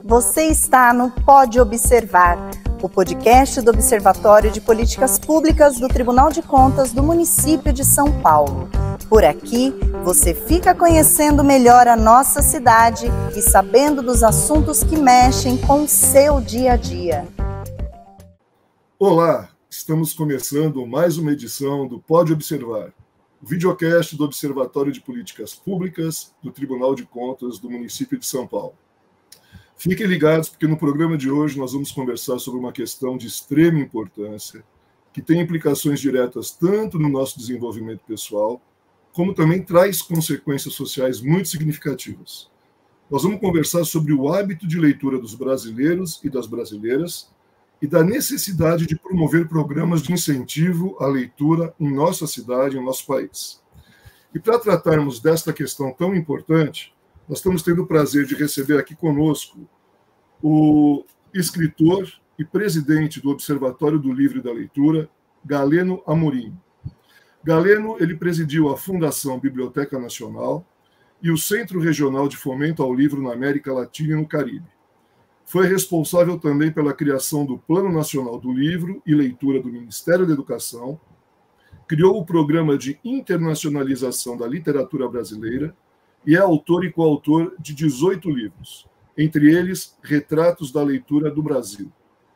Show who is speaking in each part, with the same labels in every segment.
Speaker 1: Você está no Pode Observar, o podcast do Observatório de Políticas Públicas do Tribunal de Contas do município de São Paulo. Por aqui, você fica conhecendo melhor a nossa cidade e sabendo dos assuntos que mexem com o seu dia a dia.
Speaker 2: Olá, estamos começando mais uma edição do Pode Observar, o videocast do Observatório de Políticas Públicas do Tribunal de Contas do município de São Paulo. Fiquem ligados, porque no programa de hoje nós vamos conversar sobre uma questão de extrema importância, que tem implicações diretas tanto no nosso desenvolvimento pessoal, como também traz consequências sociais muito significativas. Nós vamos conversar sobre o hábito de leitura dos brasileiros e das brasileiras e da necessidade de promover programas de incentivo à leitura em nossa cidade, em nosso país. E para tratarmos desta questão tão importante, nós estamos tendo o prazer de receber aqui conosco o escritor e presidente do Observatório do Livro e da Leitura, Galeno Amorim. Galeno, ele presidiu a Fundação Biblioteca Nacional e o Centro Regional de Fomento ao Livro na América Latina e no Caribe. Foi responsável também pela criação do Plano Nacional do Livro e Leitura do Ministério da Educação, criou o Programa de Internacionalização da Literatura Brasileira e é autor e coautor de 18 livros, entre eles Retratos da Leitura do Brasil,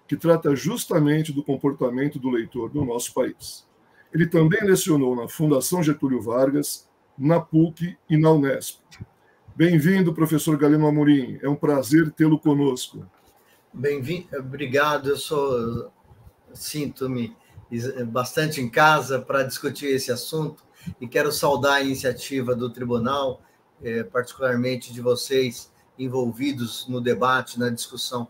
Speaker 2: que trata justamente do comportamento do leitor no nosso país. Ele também lecionou na Fundação Getúlio Vargas, na PUC e na Unesp. Bem-vindo, professor Galeno Amorim. É um prazer tê-lo conosco.
Speaker 3: Bem-vindo, obrigado. Sinto-me bastante em casa para discutir esse assunto e quero saudar a iniciativa do tribunal, particularmente de vocês envolvidos no debate, na discussão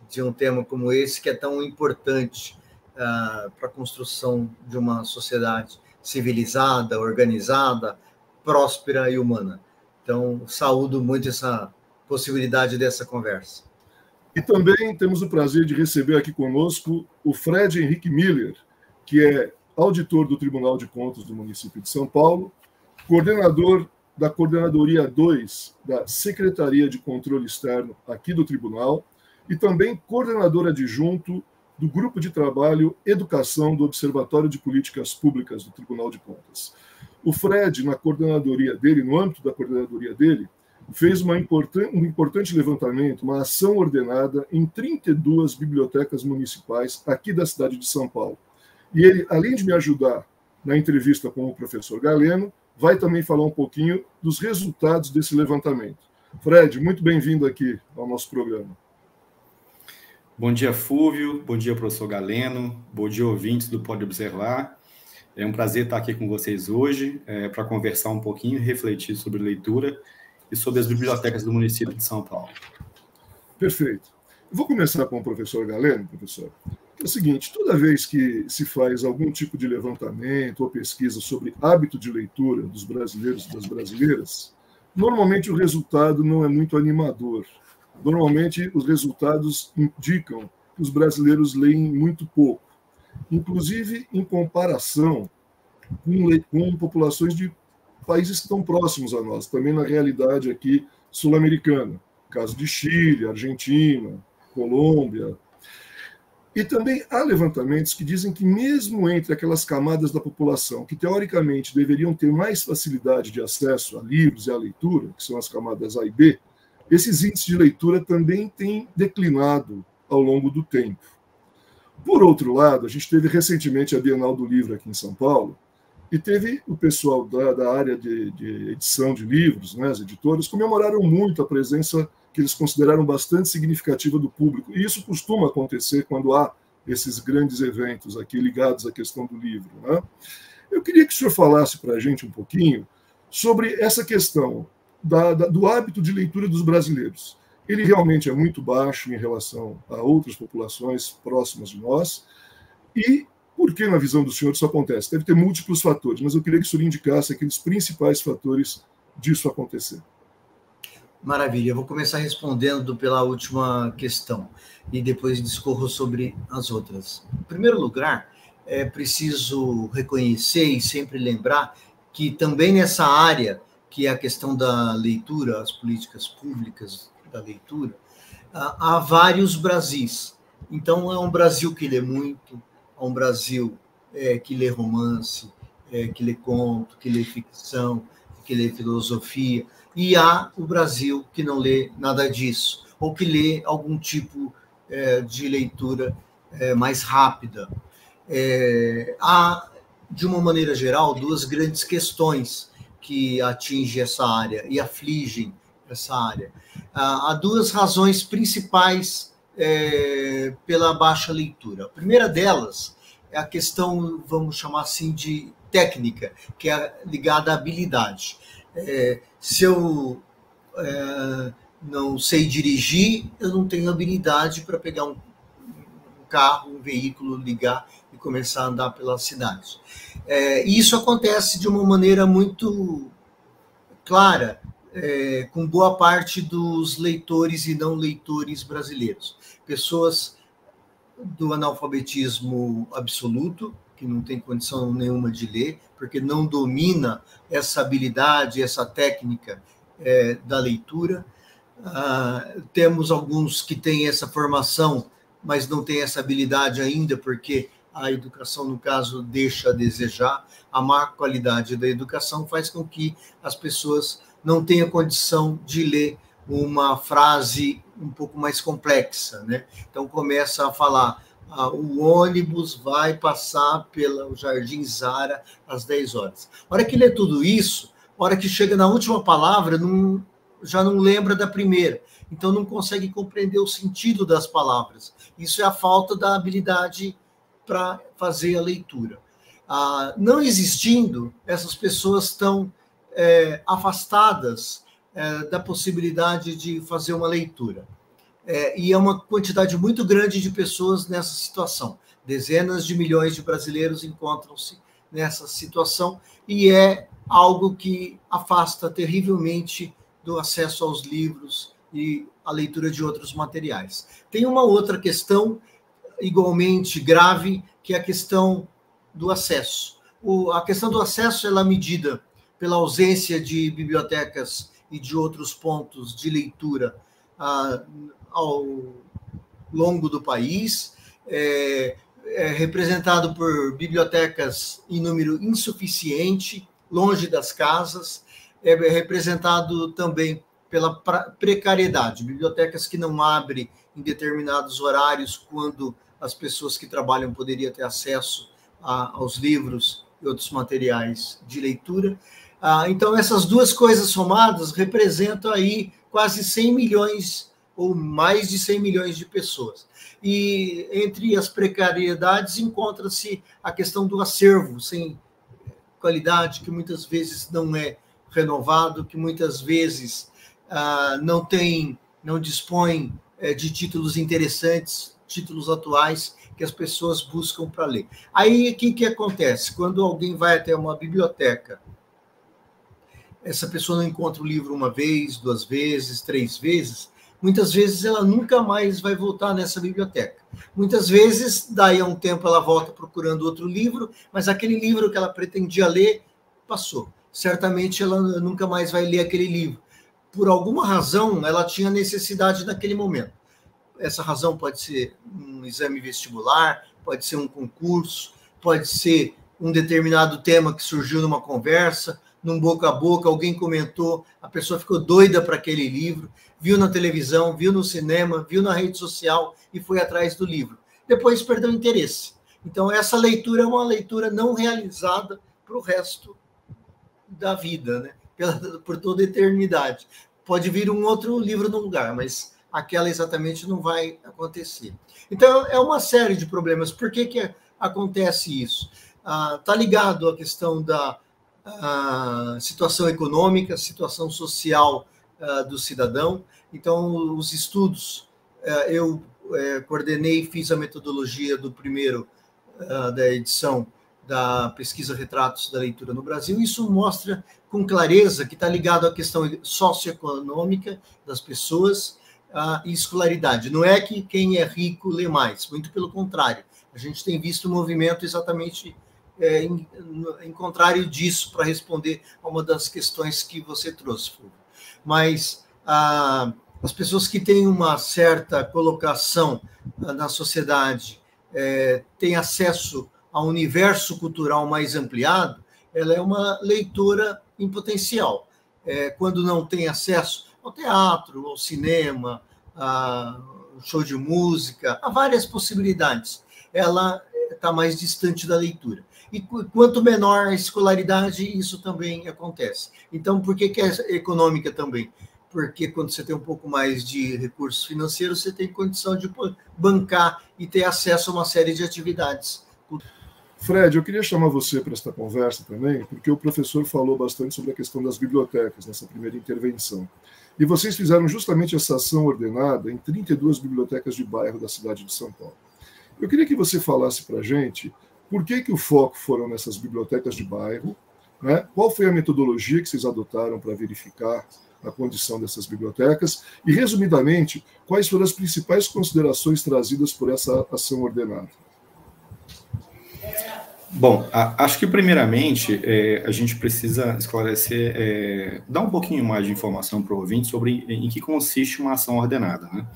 Speaker 3: de um tema como esse, que é tão importante para a construção de uma sociedade civilizada, organizada, próspera e humana. Então, saúdo muito essa possibilidade dessa conversa.
Speaker 2: E também temos o prazer de receber aqui conosco o Fred Henrique Miller, que é auditor do Tribunal de Contas do município de São Paulo, coordenador da Coordenadoria 2 da Secretaria de Controle Externo aqui do Tribunal e também coordenador adjunto do Grupo de Trabalho Educação do Observatório de Políticas Públicas do Tribunal de Contas. O Fred, na coordenadoria dele, no âmbito da coordenadoria dele, fez um importante levantamento, uma ação ordenada em 32 bibliotecas municipais aqui da cidade de São Paulo. E ele, além de me ajudar na entrevista com o professor Galeno, vai também falar um pouquinho dos resultados desse levantamento. Fred, muito bem-vindo aqui ao nosso programa.
Speaker 4: Bom dia, Fúvio. Bom dia, professor Galeno. Bom dia, ouvintes do Pode Observar. É um prazer estar aqui com vocês hoje para conversar um pouquinho e refletir sobre leitura e sobre as bibliotecas do município de São Paulo.
Speaker 2: Perfeito. Eu vou começar com o professor Galeno, professor. É o seguinte, toda vez que se faz algum tipo de levantamento ou pesquisa sobre hábito de leitura dos brasileiros e das brasileiras, normalmente o resultado não é muito animador. Normalmente os resultados indicam que os brasileiros leem muito pouco, inclusive em comparação com populações de países que estão próximos a nós, também na realidade aqui sul-americana, caso de Chile, Argentina, Colômbia. E também há levantamentos que dizem que mesmo entre aquelas camadas da população que teoricamente deveriam ter mais facilidade de acesso a livros e à leitura, que são as camadas A e B, esses índices de leitura também têm declinado ao longo do tempo. Por outro lado, a gente teve recentemente a Bienal do Livro aqui em São Paulo, e teve o pessoal da área de edição de livros, né, as editoras, comemoraram muito a presença que eles consideraram bastante significativa do público. E isso costuma acontecer quando há esses grandes eventos aqui ligados à questão do livro, né? Eu queria que o senhor falasse para a gente um pouquinho sobre essa questão do hábito de leitura dos brasileiros. Ele realmente é muito baixo em relação a outras populações próximas de nós. E por que, na visão do senhor, isso acontece? Deve ter múltiplos fatores, mas eu queria que o senhor indicasse aqueles principais fatores disso acontecer.
Speaker 3: Maravilha, eu vou começar respondendo pela última questão e depois discorro sobre as outras. Em primeiro lugar, é preciso reconhecer e sempre lembrar que também nessa área, que é a questão da leitura, as políticas públicas da leitura, há vários Brasis. Então, é um Brasil que lê muito, é um Brasil que lê romance, que lê conto, que lê ficção, que lê filosofia, e há o Brasil que não lê nada disso, ou que lê algum tipo de leitura mais rápida. Há, de uma maneira geral, duas grandes questões que atingem essa área e afligem essa área. Há duas razões principais pela baixa leitura. A primeira delas é a questão, vamos chamar assim, de técnica, que é ligada à habilidade. Se eu não sei dirigir, eu não tenho habilidade para pegar um carro, um veículo, ligar e começar a andar pela cidade. E isso acontece de uma maneira muito clara com boa parte dos leitores e não leitores brasileiros. Pessoas do analfabetismo absoluto, que não tem condição nenhuma de ler, porque não domina essa habilidade, essa técnica da leitura. Temos alguns que têm essa formação, mas não têm essa habilidade ainda, porque a educação, no caso, deixa a desejar. A má qualidade da educação faz com que as pessoas não tenham condição de ler uma frase um pouco mais complexa, né? Então, começa a falar: o ônibus vai passar pelo Jardim Zara às 10 horas. A hora que lê tudo isso, a hora que chega na última palavra, já não lembra da primeira. Então, não consegue compreender o sentido das palavras. Isso é a falta da habilidade para fazer a leitura. Não existindo, essas pessoas estão afastadas da possibilidade de fazer uma leitura. E é uma quantidade muito grande de pessoas nessa situação. Dezenas de milhões de brasileiros encontram-se nessa situação e é algo que afasta terrivelmente do acesso aos livros e a leitura de outros materiais. Tem uma outra questão igualmente grave, que é a questão do acesso. A questão do acesso ela é medida pela ausência de bibliotecas e de outros pontos de leitura ao longo do país, representado por bibliotecas em número insuficiente, longe das casas, representado também pela precariedade, bibliotecas que não abrem em determinados horários, quando as pessoas que trabalham poderiam ter acesso aos livros e outros materiais de leitura. Então, essas duas coisas somadas representam aí quase 100 milhões ou mais de 100 milhões de pessoas. E entre as precariedades encontra-se a questão do acervo sem qualidade, que muitas vezes não é renovado, que muitas vezes não dispõe de títulos interessantes, títulos atuais que as pessoas buscam para ler. Aí, o que acontece? Quando alguém vai até uma biblioteca, essa pessoa não encontra o livro uma vez, 2 vezes, 3 vezes, muitas vezes ela nunca mais vai voltar nessa biblioteca. Muitas vezes, daí a um tempo, ela volta procurando outro livro, mas aquele livro que ela pretendia ler, passou. Certamente ela nunca mais vai ler aquele livro. Por alguma razão, ela tinha necessidade naquele momento. Essa razão pode ser um exame vestibular, pode ser um concurso, pode ser um determinado tema que surgiu numa conversa, num boca a boca, alguém comentou, a pessoa ficou doida para aquele livro, viu na televisão, viu no cinema, viu na rede social e foi atrás do livro. Depois perdeu o interesse. Então, essa leitura é uma leitura não realizada para o resto da vida, né? Por toda a eternidade. Pode vir um outro livro no lugar, mas aquela exatamente não vai acontecer. Então, é uma série de problemas. Por que acontece isso? Está ligado à questão da situação econômica, situação social do cidadão. Então, os estudos, eu coordenei e fiz a metodologia do primeiro da edição da pesquisa Retratos da Leitura no Brasil. Isso mostra com clareza que está ligado à questão socioeconômica das pessoas e escolaridade. Não é que quem é rico lê mais, muito pelo contrário. A gente tem visto um movimento exatamente em contrário disso, para responder a uma das questões que você trouxe, Fulvio. Mas as pessoas que têm uma certa colocação na sociedade têm acesso a um universo cultural mais ampliado, ela é uma leitora em potencial. Quando não tem acesso ao teatro, ao cinema, ao show de música, há várias possibilidades. Ela está mais distante da leitura. E quanto menor a escolaridade, isso também acontece. Então, por que é econômica também? Porque quando você tem um pouco mais de recursos financeiros, você tem condição de bancar e ter acesso a uma série de atividades.
Speaker 2: Fred, eu queria chamar você para esta conversa também, porque o professor falou bastante sobre a questão das bibliotecas nessa primeira intervenção. E vocês fizeram justamente essa ação ordenada em 32 bibliotecas de bairro da cidade de São Paulo. Eu queria que você falasse para a gente por que o foco foram nessas bibliotecas de bairro, né? Qual foi a metodologia que vocês adotaram para verificar a condição dessas bibliotecas e, resumidamente, quais foram as principais considerações trazidas por essa ação ordenada?
Speaker 4: Bom, acho que, primeiramente, a gente precisa esclarecer, dar um pouquinho mais de informação para o ouvinte sobre em que consiste uma ação ordenada, né?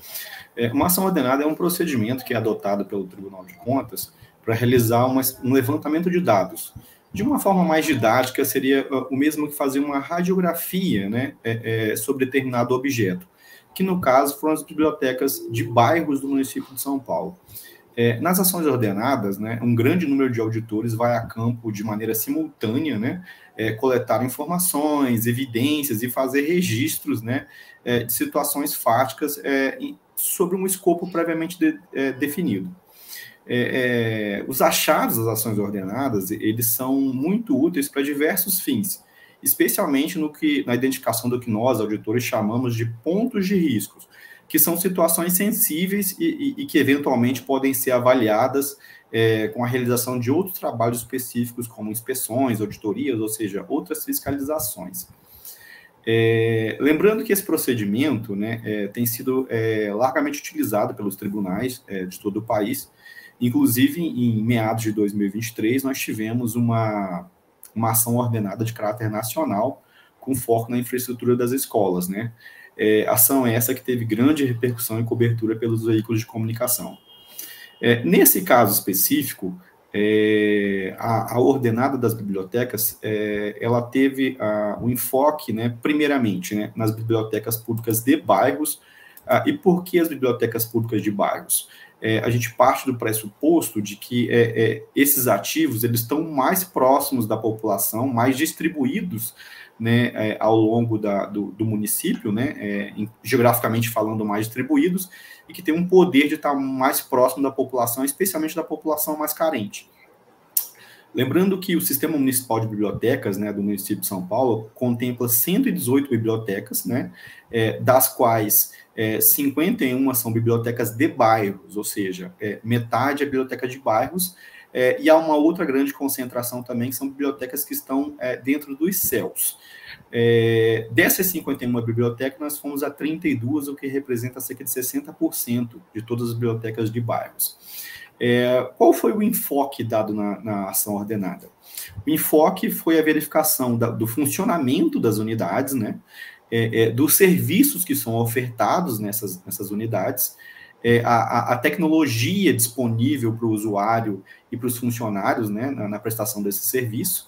Speaker 4: Uma ação ordenada é um procedimento que é adotado pelo Tribunal de Contas para realizar um levantamento de dados. De uma forma mais didática, seria o mesmo que fazer uma radiografia, né, sobre determinado objeto, que, no caso, foram as bibliotecas de bairros do município de São Paulo. Nas ações ordenadas, né, um grande número de auditores vai a campo de maneira simultânea, né, coletar informações, evidências e fazer registros, né, de situações fáticas sobre um escopo previamente definido. Os achados das ações ordenadas, eles são muito úteis para diversos fins, especialmente na identificação do que nós, auditores, chamamos de pontos de riscos, que são situações sensíveis e que eventualmente podem ser avaliadas com a realização de outros trabalhos específicos, como inspeções, auditorias, ou seja, outras fiscalizações. Lembrando que esse procedimento, né, tem sido largamente utilizado pelos tribunais de todo o país. Inclusive, em meados de 2023, nós tivemos uma ação ordenada de caráter nacional, com foco na infraestrutura das escolas, né? Ação essa que teve grande repercussão e cobertura pelos veículos de comunicação. Nesse caso específico, a ordenada das bibliotecas, ela teve o enfoque, né, primeiramente, né, nas bibliotecas públicas de bairros. E por que as bibliotecas públicas de bairros? A gente parte do pressuposto de que esses ativos eles estão mais próximos da população, mais distribuídos, né, ao longo do município, né, geograficamente falando, mais distribuídos, e que tem um poder de estar mais próximo da população, especialmente da população mais carente. Lembrando que o Sistema Municipal de Bibliotecas, né, do município de São Paulo contempla 118 bibliotecas, né, das quais 51 são bibliotecas de bairros, ou seja, metade é biblioteca de bairros, e há uma outra grande concentração também, que são bibliotecas que estão dentro dos CELs. Dessas 51 bibliotecas, nós fomos a 32, o que representa cerca de 60% de todas as bibliotecas de bairros. Qual foi o enfoque dado na ação ordenada? O enfoque foi a verificação do funcionamento das unidades, né, dos serviços que são ofertados nessas unidades, a tecnologia disponível para o usuário e para os funcionários, né, na prestação desse serviço,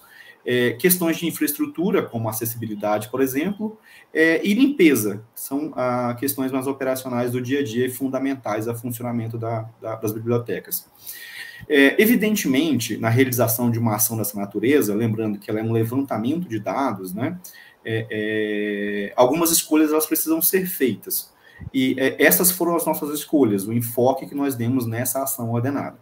Speaker 4: questões de infraestrutura, como acessibilidade, por exemplo, e limpeza, são questões mais operacionais do dia a dia e fundamentais ao funcionamento das bibliotecas. Evidentemente, na realização de uma ação dessa natureza, lembrando que ela é um levantamento de dados, né, algumas escolhas elas precisam ser feitas. E essas foram as nossas escolhas, o enfoque que nós demos nessa ação ordenada.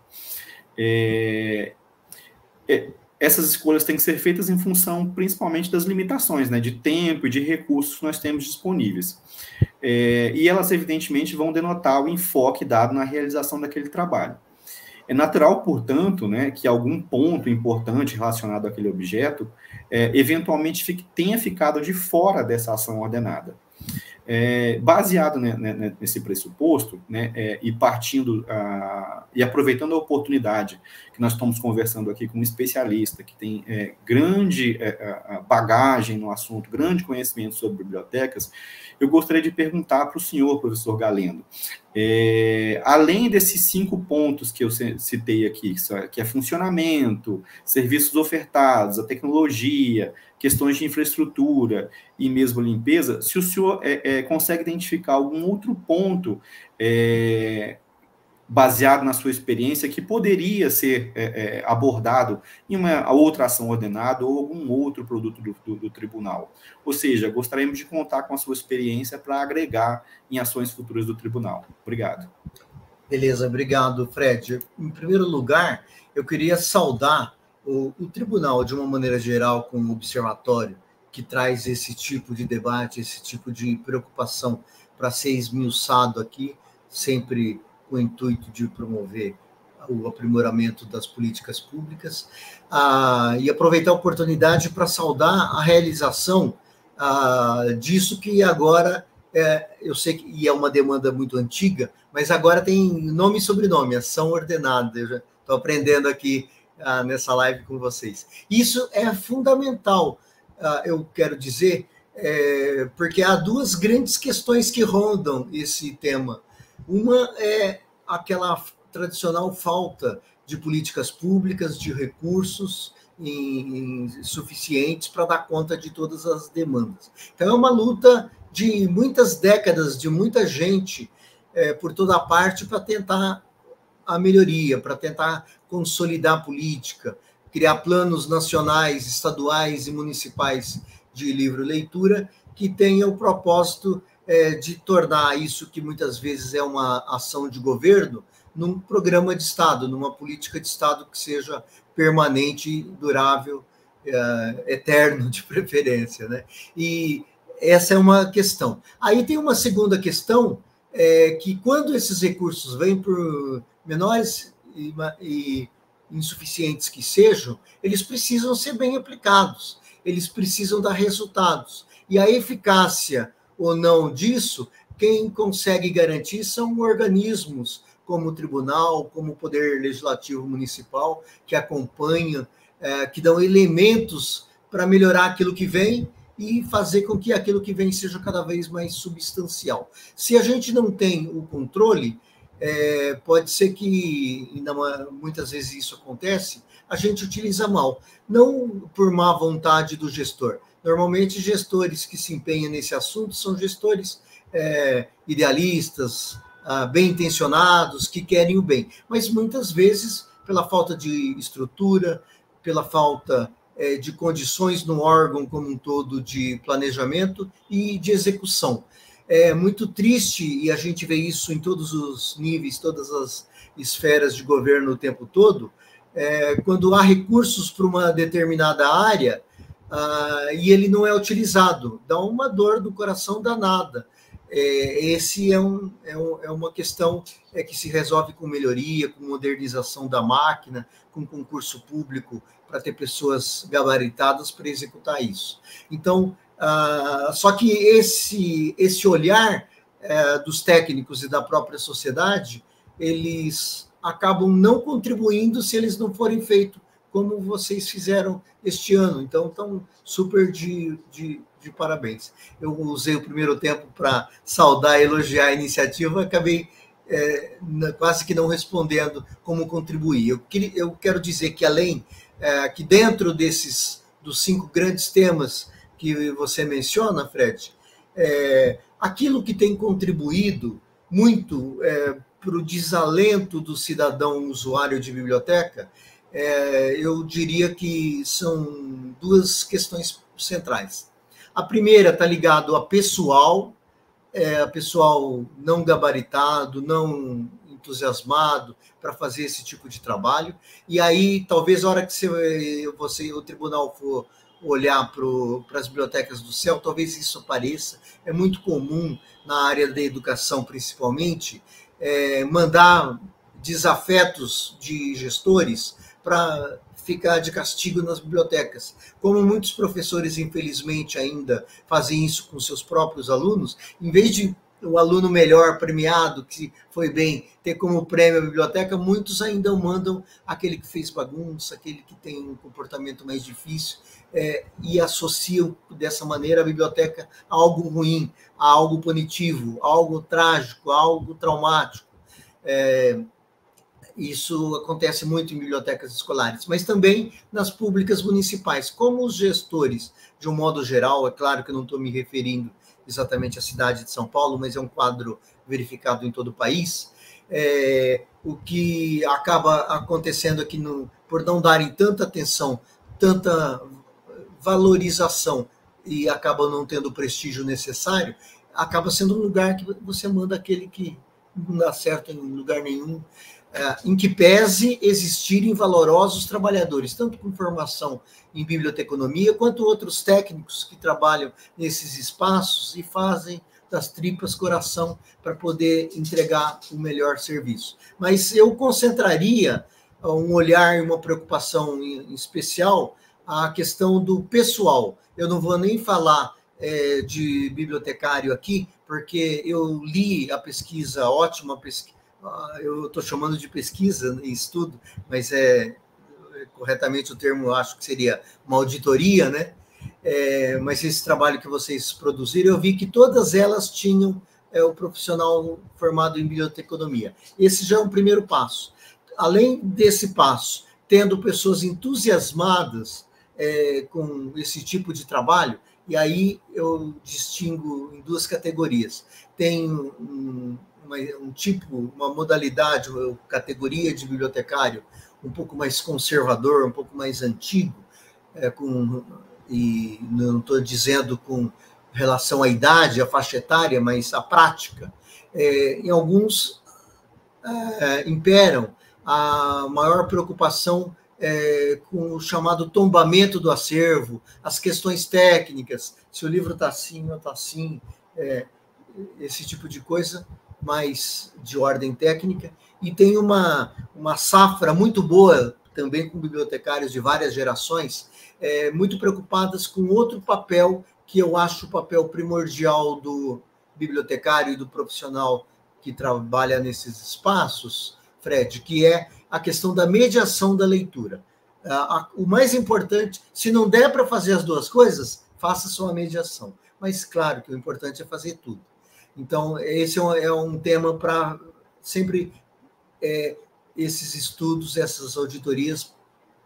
Speaker 4: Essas escolhas têm que ser feitas em função, principalmente, das limitações, né, de tempo e de recursos que nós temos disponíveis. E elas, evidentemente, vão denotar o enfoque dado na realização daquele trabalho. É natural, portanto, né, que algum ponto importante relacionado àquele objeto, eventualmente tenha ficado de fora dessa ação ordenada. Baseado nesse pressuposto, né, e partindo e aproveitando a oportunidade que nós estamos conversando aqui com um especialista que tem grande bagagem no assunto, grande conhecimento sobre bibliotecas, eu gostaria de perguntar para o senhor, professor Galeno, além desses 5 pontos que eu citei aqui, que é funcionamento, serviços ofertados, a tecnologia, questões de infraestrutura e mesmo limpeza, se o senhor consegue identificar algum outro ponto baseado na sua experiência que poderia ser abordado em uma outra ação ordenada ou algum outro produto do tribunal. Ou seja, gostaríamos de contar com a sua experiência para agregar em ações futuras do tribunal. Obrigado.
Speaker 3: Beleza, obrigado, Fred. Em primeiro lugar, eu queria saudar o tribunal, de uma maneira geral, com o observatório, que traz esse tipo de debate, esse tipo de preocupação para ser esmiuçado aqui, sempre com o intuito de promover o aprimoramento das políticas públicas, e aproveitar a oportunidade para saudar a realização disso que agora, eu sei que é uma demanda muito antiga, mas agora tem nome e sobrenome, ação ordenada. Eu já estou aprendendo aqui nessa live com vocês. Isso é fundamental, eu quero dizer, porque há 2 grandes questões que rondam esse tema. Uma é aquela tradicional falta de políticas públicas, de recursos suficientes para dar conta de todas as demandas. Então, é uma luta de muitas décadas, de muita gente por toda a parte para tentar a melhoria, para tentar consolidar a política, criar planos nacionais, estaduais e municipais de livro-leitura que tenham o propósito de tornar isso, que muitas vezes é uma ação de governo, num programa de Estado, numa política de Estado que seja permanente, durável, eterno de preferência, né? E essa é uma questão. Aí tem uma segunda questão, que quando esses recursos vêm por menores e insuficientes que sejam, eles precisam ser bem aplicados, eles precisam dar resultados. E a eficácia ou não disso, quem consegue garantir são organismos como o tribunal, como o Poder Legislativo Municipal, que acompanham, que dão elementos para melhorar aquilo que vem e fazer com que aquilo que vem seja cada vez mais substancial. Se a gente não tem o controle, pode ser que, ainda muitas vezes isso acontece, a gente utiliza mal, não por má vontade do gestor. Normalmente, gestores que se empenham nesse assunto são gestores idealistas, bem-intencionados, que querem o bem, mas muitas vezes, pela falta de estrutura, pela falta de condições no órgão como um todo de planejamento e de execução. É muito triste, e a gente vê isso em todos os níveis, todas as esferas de governo o tempo todo, quando há recursos para uma determinada área e ele não é utilizado, dá uma dor do coração danada. Esse é uma questão que se resolve com melhoria, com modernização da máquina, com concurso público, para ter pessoas gabaritadas para executar isso. Então, só que esse olhar dos técnicos e da própria sociedade, eles acabam não contribuindo se eles não forem feitos como vocês fizeram este ano. Então, estão super de parabéns. Eu usei o primeiro tempo para saudar e elogiar a iniciativa, acabei quase que não respondendo como contribuir. Eu quero dizer que, além que dentro dos 5 grandes temas que você menciona, Fred, aquilo que tem contribuído muito para o desalento do cidadão usuário de biblioteca, eu diria que são 2 questões centrais. A primeira está ligada a pessoal não gabaritado, não entusiasmado para fazer esse tipo de trabalho. E aí, talvez, a hora que o tribunal for olhar para as bibliotecas do céu, talvez isso apareça. É muito comum, na área da educação principalmente, mandar desafetos de gestores para ficar de castigo nas bibliotecas. Como muitos professores, infelizmente, ainda fazem isso com seus próprios alunos, em vez de o aluno melhor premiado, que foi bem, ter como prêmio a biblioteca, muitos ainda mandam aquele que fez bagunça, aquele que tem um comportamento mais difícil, e associam dessa maneira a biblioteca a algo ruim, a algo punitivo, a algo trágico, a algo traumático. Isso acontece muito em bibliotecas escolares, mas também nas públicas municipais. Como os gestores, de um modo geral, é claro que eu não estou me referindo exatamente à cidade de São Paulo, mas é um quadro verificado em todo o país, o que acaba acontecendo aqui, por não darem tanta atenção, tanta valorização, e acaba não tendo o prestígio necessário, acaba sendo um lugar que você manda aquele que não dá certo em lugar nenhum, em que pese existirem valorosos trabalhadores, tanto com formação em biblioteconomia, quanto outros técnicos que trabalham nesses espaços e fazem das tripas coração para poder entregar o melhor serviço. Mas eu concentraria um olhar e uma preocupação em especial à questão do pessoal. Eu não vou nem falar de bibliotecário aqui, porque eu li a pesquisa, ótima pesquisa, eu estou chamando de pesquisa e estudo, mas corretamente o termo eu acho que seria uma auditoria, né? Mas esse trabalho que vocês produziram, eu vi que todas elas tinham o profissional formado em biblioteconomia. Esse já é um primeiro passo. Além desse passo, tendo pessoas entusiasmadas com esse tipo de trabalho, e aí eu distingo em duas categorias. Tem um tipo, uma modalidade, uma categoria de bibliotecário um pouco mais conservador, um pouco mais antigo, e não estou dizendo com relação à idade, à faixa etária, mas à prática. Em alguns imperam a maior preocupação com o chamado tombamento do acervo, as questões técnicas, se o livro está assim ou está assim, esse tipo de coisa, mais de ordem técnica, e tem uma safra muito boa, também com bibliotecários de várias gerações, muito preocupadas com outro papel, que eu acho o papel primordial do bibliotecário e do profissional que trabalha nesses espaços, Fred, que é a questão da mediação da leitura. O mais importante, se não der para fazer as duas coisas, faça só a mediação. Mas, claro, que o importante é fazer tudo. Então, esse é um tema para sempre esses estudos, essas auditorias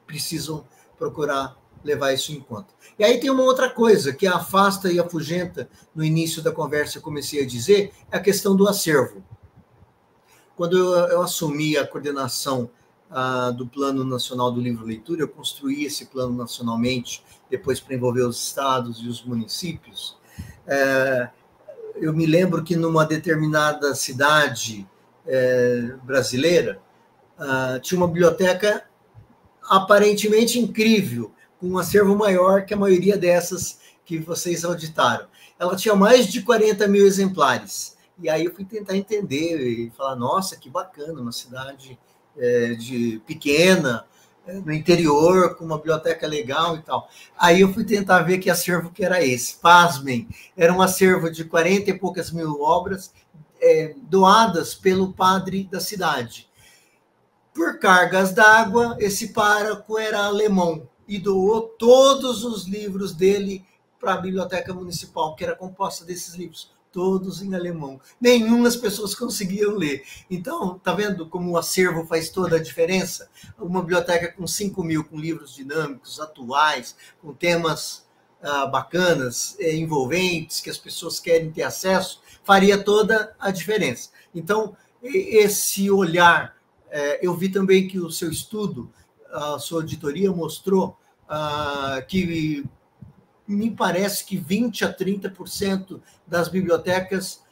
Speaker 3: precisam procurar levar isso em conta. E aí tem uma outra coisa que afasta e afugenta, no início da conversa eu comecei a dizer, é a questão do acervo. Quando eu assumi a coordenação do Plano Nacional do Livro Leitura, eu construí esse plano nacionalmente, depois para envolver os estados e os municípios. Eu me lembro que numa determinada cidade brasileira tinha uma biblioteca aparentemente incrível, com um acervo maior que a maioria dessas que vocês auditaram. Ela tinha mais de 40 mil exemplares. E aí eu fui tentar entender e falar, nossa, que bacana, uma cidade pequena, no interior, com uma biblioteca legal e tal. Aí eu fui tentar ver que acervo que era esse. Pasmem, era um acervo de 40 e poucas mil obras doadas pelo padre da cidade. Por cargas d'água, esse pároco era alemão e doou todos os livros dele para a biblioteca municipal, que era composta desses livros, todos em alemão. Nenhuma as pessoas conseguiam ler. Então, tá vendo como o acervo faz toda a diferença? Uma biblioteca com 5 mil, com livros dinâmicos, atuais, com temas bacanas, envolventes, que as pessoas querem ter acesso, faria toda a diferença. Então, esse olhar, eu vi também que o seu estudo, a sua auditoria mostrou que me parece que 20% a 30% das bibliotecas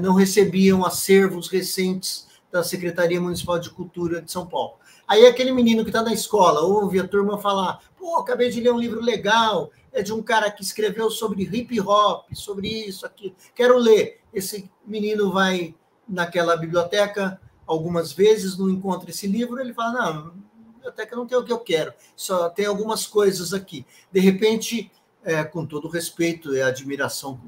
Speaker 3: não recebiam acervos recentes da Secretaria Municipal de Cultura de São Paulo. Aí aquele menino que está na escola ouve a turma falar, acabei de ler um livro legal, é de um cara que escreveu sobre hip hop, sobre isso, aquilo, quero ler. Esse menino vai naquela biblioteca algumas vezes, não encontra esse livro, ele fala, não, biblioteca não tem o que eu quero, só tem algumas coisas aqui. De repente, com todo o respeito e admiração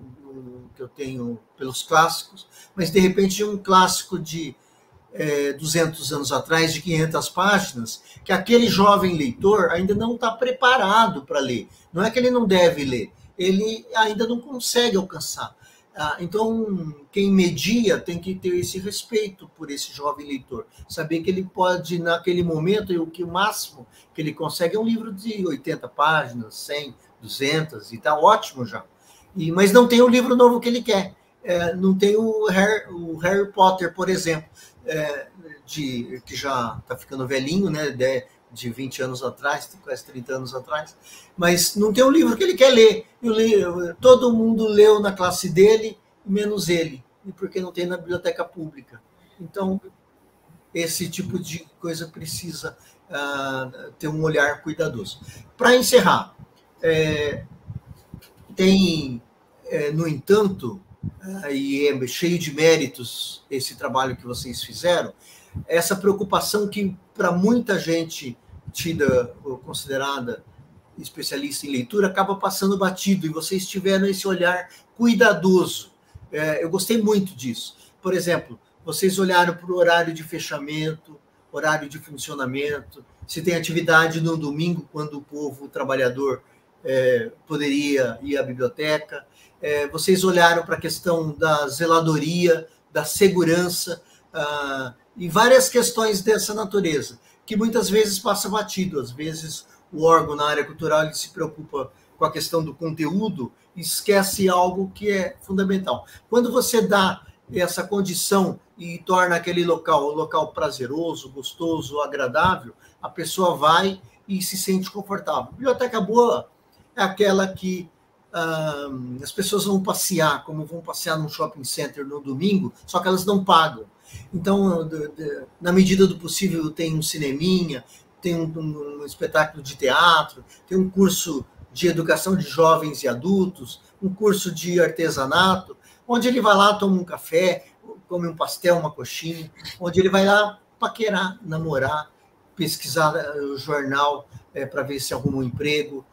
Speaker 3: que eu tenho pelos clássicos, mas de repente um clássico de 200 anos atrás, de 500 páginas, que aquele jovem leitor ainda não está preparado para ler. Não é que ele não deve ler, ele ainda não consegue alcançar. Então, quem media tem que ter esse respeito por esse jovem leitor. Saber que ele pode, naquele momento, o máximo que ele consegue é um livro de 80 páginas, 100, 200, e está ótimo já. Mas não tem o livro novo que ele quer. Não tem o Harry Potter, por exemplo, que já está ficando velhinho, né? De 20 anos atrás, quase 30 anos atrás, mas não tem um livro que ele quer ler. Todo mundo leu na classe dele, menos ele, e porque não tem na biblioteca pública. Então, esse tipo de coisa precisa ter um olhar cuidadoso. Para encerrar, tem, no entanto, e é cheio de méritos esse trabalho que vocês fizeram, essa preocupação que, para muita gente tida ou considerada especialista em leitura, acaba passando batido, e vocês tiveram esse olhar cuidadoso. Eu gostei muito disso. Por exemplo, vocês olharam para o horário de fechamento, horário de funcionamento, se tem atividade no domingo, quando o povo trabalhador poderia ir à biblioteca. Vocês olharam para a questão da zeladoria, da segurança, e várias questões dessa natureza, que muitas vezes passa batido. Às vezes o órgão na área cultural ele se preocupa com a questão do conteúdo e esquece algo que é fundamental. Quando você dá essa condição e torna aquele local um local prazeroso, gostoso, agradável, a pessoa vai e se sente confortável. Biblioteca boa é aquela que as pessoas vão passear, como vão passear num shopping center no domingo, só que elas não pagam. Então, na medida do possível, tem um cineminha, tem um espetáculo de teatro, tem um curso de educação de jovens e adultos, um curso de artesanato, onde ele vai lá, toma um café, come um pastel, uma coxinha, onde ele vai lá paquerar, namorar, pesquisar o jornal para ver se arruma um emprego,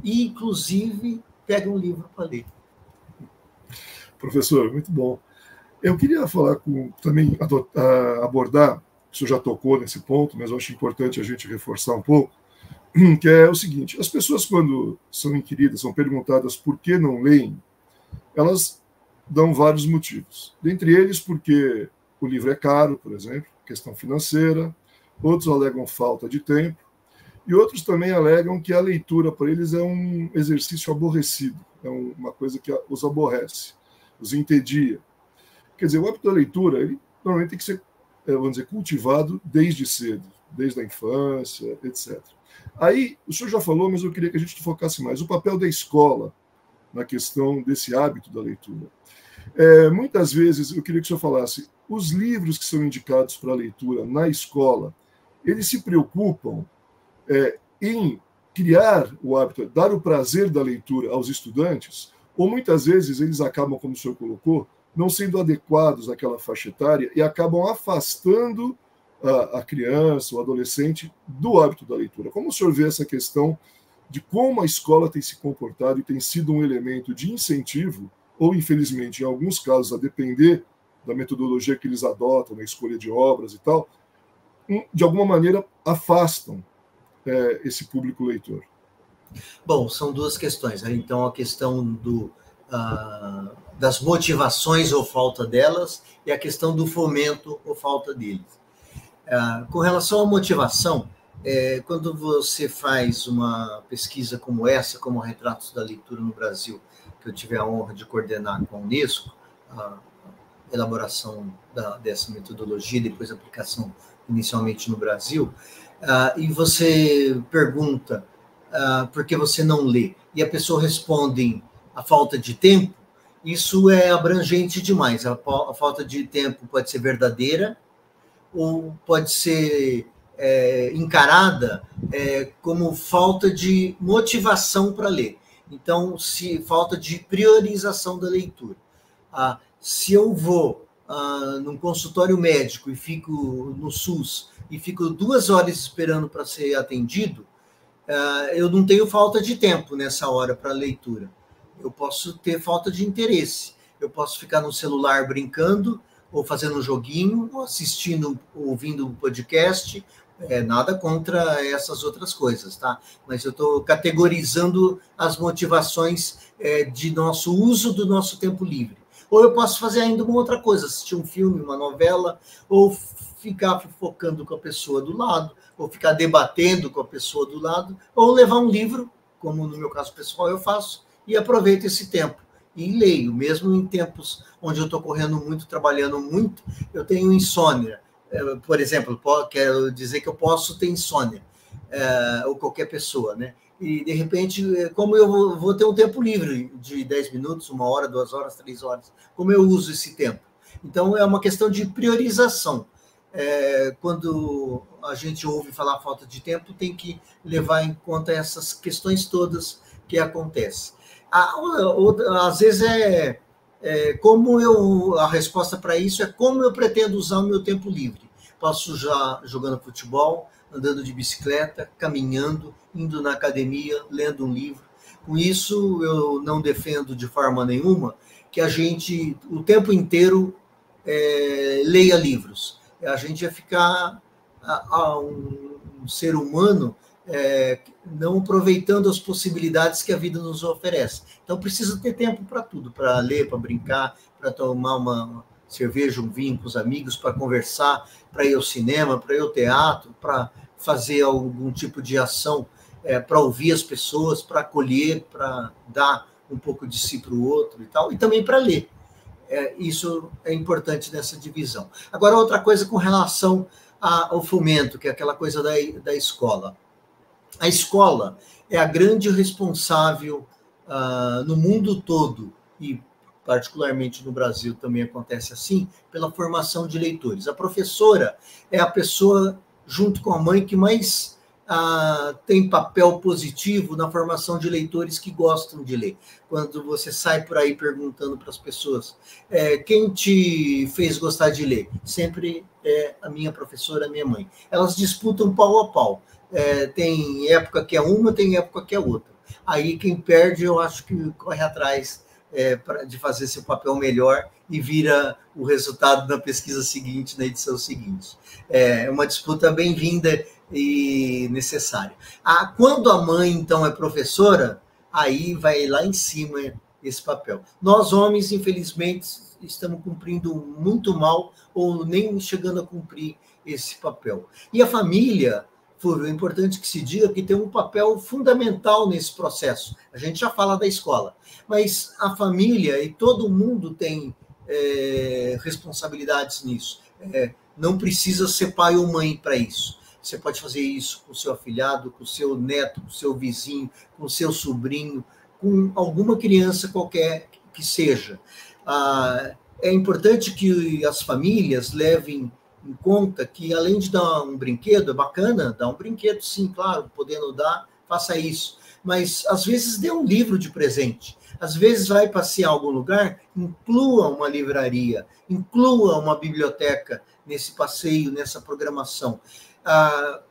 Speaker 3: e, inclusive, pega um livro para ler.
Speaker 2: Professor, muito bom. Eu queria falar também abordar, o senhor já tocou nesse ponto, mas eu acho importante a gente reforçar um pouco, que é o seguinte: as pessoas, quando são inquiridas, são perguntadas por que não leem, elas dão vários motivos. Dentre eles, porque o livro é caro, por exemplo, questão financeira, outros alegam falta de tempo, e outros também alegam que a leitura para eles é um exercício aborrecido, é uma coisa que os aborrece, os entedia. Quer dizer, o hábito da leitura, ele normalmente tem que ser, vamos dizer, cultivado desde cedo, desde a infância, etc. Aí, o senhor já falou, mas eu queria que a gente focasse mais. O papel da escola na questão desse hábito da leitura. Muitas vezes, eu queria que o senhor falasse, os livros que são indicados para a leitura na escola, eles se preocupam em criar o hábito, dar o prazer da leitura aos estudantes, ou muitas vezes eles acabam, como o senhor colocou, não sendo adequados àquela faixa etária e acabam afastando a criança, o adolescente, do hábito da leitura. Como o senhor vê essa questão de como a escola tem se comportado e tem sido um elemento de incentivo, ou, infelizmente, em alguns casos, a depender da metodologia que eles adotam, na escolha de obras e tal, de alguma maneira afastam esse público leitor?
Speaker 3: Bom, são duas questões. Então, a questão das motivações ou falta delas e a questão do fomento ou falta deles. Com relação à motivação, quando você faz uma pesquisa como essa, como Retratos da Leitura no Brasil, que eu tive a honra de coordenar com a Unesco, a elaboração dessa metodologia, depois a aplicação inicialmente no Brasil, e você pergunta por que você não lê, e a pessoa responde a falta de tempo, isso é abrangente demais. A falta de tempo pode ser verdadeira ou pode ser encarada como falta de motivação para ler. Então, falta de priorização da leitura. Se eu vou num consultório médico e fico no SUS e fico 2 horas esperando para ser atendido, eu não tenho falta de tempo nessa hora para leitura. Eu posso ter falta de interesse. Eu posso ficar no celular brincando, ou fazendo um joguinho, ou assistindo, ouvindo um podcast. Nada contra essas outras coisas, tá? Mas eu estou categorizando as motivações de nosso uso do nosso tempo livre. Ou eu posso fazer ainda uma outra coisa, assistir um filme, uma novela, ou ficar focando com a pessoa do lado, ou ficar debatendo com a pessoa do lado, ou levar um livro, como no meu caso pessoal eu faço, e aproveito esse tempo. E leio, mesmo em tempos onde eu estou correndo muito, trabalhando muito, eu tenho insônia. Por exemplo, quero dizer que eu posso ter insônia, ou qualquer pessoa, né? E, de repente, como eu vou ter um tempo livre de 10 minutos, 1 hora, 2 horas, 3 horas, como eu uso esse tempo? Então, é uma questão de priorização. Quando a gente ouve falar falta de tempo, tem que levar em conta essas questões todas que acontecem. Às vezes a resposta para isso é como eu pretendo usar o meu tempo livre. Posso usar jogando futebol, andando de bicicleta, caminhando, indo na academia, lendo um livro. Com isso, eu não defendo de forma nenhuma que a gente, o tempo inteiro, leia livros. A gente vai ficar um ser humano não aproveitando as possibilidades que a vida nos oferece. Então, precisa ter tempo para tudo, para ler, para brincar, para tomar uma cerveja, um vinho com os amigos, para conversar, para ir ao cinema, para ir ao teatro, para fazer algum tipo de ação, para ouvir as pessoas, para acolher, para dar um pouco de si para o outro e tal, e também para ler. Isso é importante nessa divisão. Agora, outra coisa com relação ao fomento, que é aquela coisa da escola. A escola é a grande responsável no mundo todo, e particularmente no Brasil também acontece assim, pela formação de leitores. A professora é a pessoa, junto com a mãe, que mais tem papel positivo na formação de leitores que gostam de ler. Quando você sai por aí perguntando para as pessoas quem te fez gostar de ler, sempre é a minha professora, a minha mãe. Elas disputam pau a pau. Tem época que é uma, tem época que é outra. Aí quem perde, eu acho que corre atrás de fazer seu papel melhor e vira o resultado da pesquisa seguinte, na edição seguinte. É uma disputa bem-vinda e necessária. Quando a mãe, então, é professora, aí vai lá em cima esse papel. Nós, homens, infelizmente, estamos cumprindo muito mal ou nem chegando a cumprir esse papel. E a família, Fúvio, é importante que se diga que tem um papel fundamental nesse processo. A gente já fala da escola, mas a família e todo mundo tem responsabilidades nisso. Não precisa ser pai ou mãe para isso. Você pode fazer isso com o seu afilhado, com o seu neto, com o seu vizinho, com o seu sobrinho, com alguma criança qualquer que seja. É importante que as famílias levem em conta que, além de dar um brinquedo, é bacana dar um brinquedo, sim, claro, podendo dar, faça isso. Mas, às vezes, dê um livro de presente. Às vezes, vai passear em algum lugar, inclua uma livraria, inclua uma biblioteca nesse passeio, nessa programação. A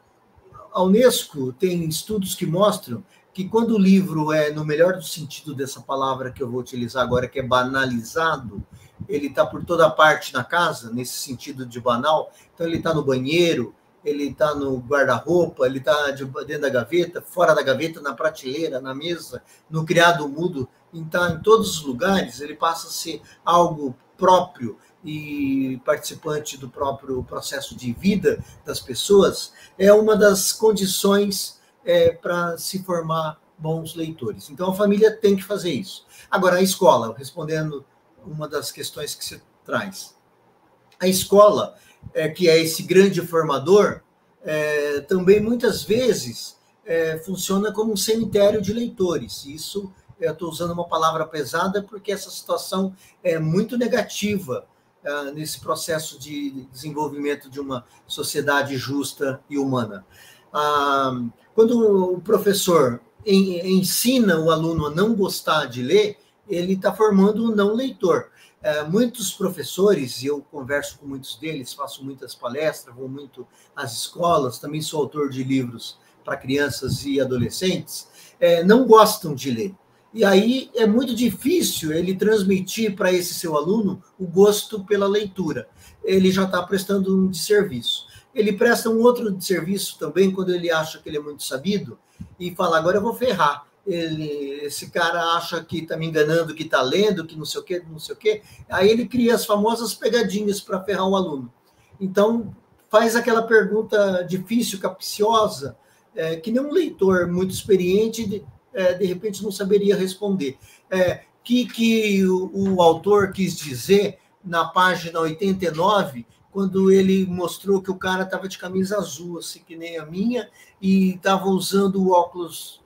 Speaker 3: Unesco tem estudos que mostram que quando o livro no melhor sentido dessa palavra que eu vou utilizar agora, que é banalizado, ele está por toda parte na casa, nesse sentido de banal. Então, ele está no banheiro, ele está no guarda-roupa, ele está dentro da gaveta, fora da gaveta, na prateleira, na mesa, no criado mudo, está em todos os lugares. Ele passa a ser algo próprio e participante do próprio processo de vida das pessoas. É uma das condições para se formar bons leitores. Então, a família tem que fazer isso. Agora, a escola, respondendo uma das questões que você traz. A escola, que é esse grande formador, também muitas vezes funciona como um cemitério de leitores. Isso, eu estou usando uma palavra pesada porque essa situação é muito negativa nesse processo de desenvolvimento de uma sociedade justa e humana. Quando o professor ensina o aluno a não gostar de ler, ele está formando um não leitor. Muitos professores, e eu converso com muitos deles, faço muitas palestras, vou muito às escolas, também sou autor de livros para crianças e adolescentes, não gostam de ler. E aí é muito difícil ele transmitir para esse seu aluno o gosto pela leitura. Ele já está prestando um desserviço. Ele presta um outro desserviço também quando ele acha que ele é muito sabido e fala, agora eu vou ferrar. Esse cara acha que está me enganando, que está lendo, que não sei o quê, não sei o quê. Aí ele cria as famosas pegadinhas para ferrar o aluno. Então, faz aquela pergunta difícil, capciosa, que nem um leitor muito experiente, de repente, não saberia responder. Que o autor quis dizer na página 89, quando ele mostrou que o cara estava de camisa azul, assim que nem a minha, e estava usando o óculos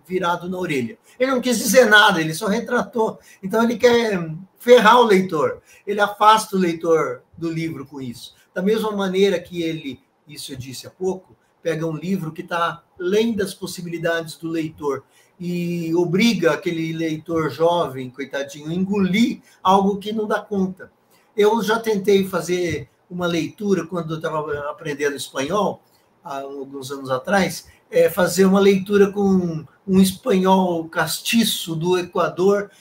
Speaker 3: virado na orelha. Ele não quis dizer nada, ele só retratou. Então, ele quer ferrar o leitor. Ele afasta o leitor do livro com isso. Da mesma maneira que ele, isso eu disse há pouco, pega um livro que está além das possibilidades do leitor e obriga aquele leitor jovem, coitadinho, a engolir algo que não dá conta. Eu já tentei fazer uma leitura quando eu estava aprendendo espanhol, há alguns anos atrás, fazer uma leitura com um espanhol castiço do Equador